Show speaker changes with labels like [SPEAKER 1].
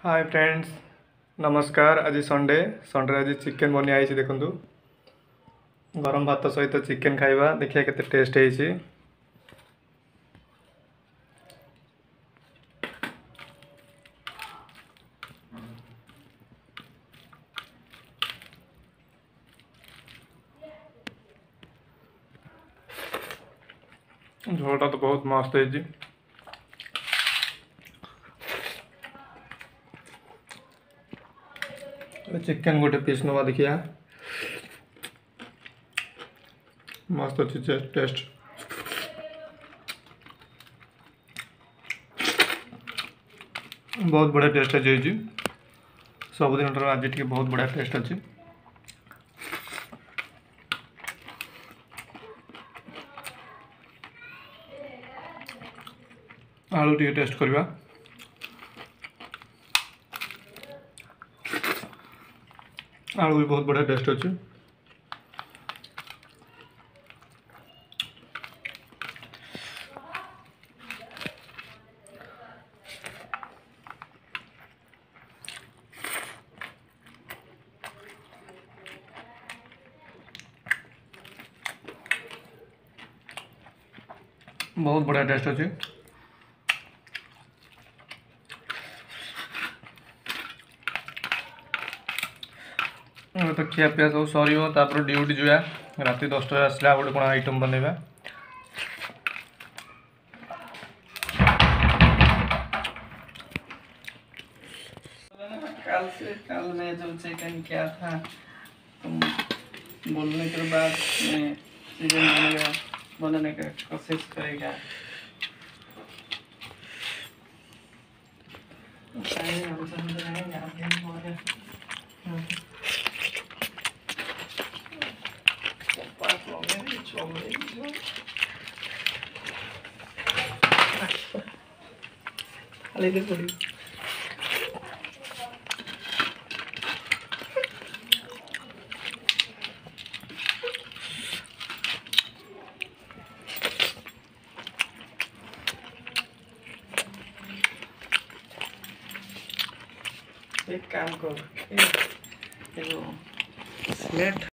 [SPEAKER 1] Hi friends, नमस्कार। आज Sunday आज चिकेन बनी आई देखु गरम भात सहित चिकेन खाइबा। देखिए केते टेस्ट है। झोलटा तो बहुत मस्त है। चिकेन गोटे पीस नवा देखिए, मस्त अच्छी टेस्ट। बहुत बढ़िया टेस्ट अच्छी। सबुदिन आज टी बहुत बढ़िया टेस्ट अच्छी। आलू टी टेस्ट करवा। आलू भी बहुत बढ़िया टेस्ट अच्छी। बहुत बढ़िया टेस्ट अच्छी। तो खिया पिया सब सर ड्यूटी जा राति 10टा आसला गोटे कौन आइटम बनवा।
[SPEAKER 2] कल मैं जो चिकन किया था, तुम बोलने के बाद मैं चिकन बनाने का कोशिश करेगा। एक काम करो, स्लेट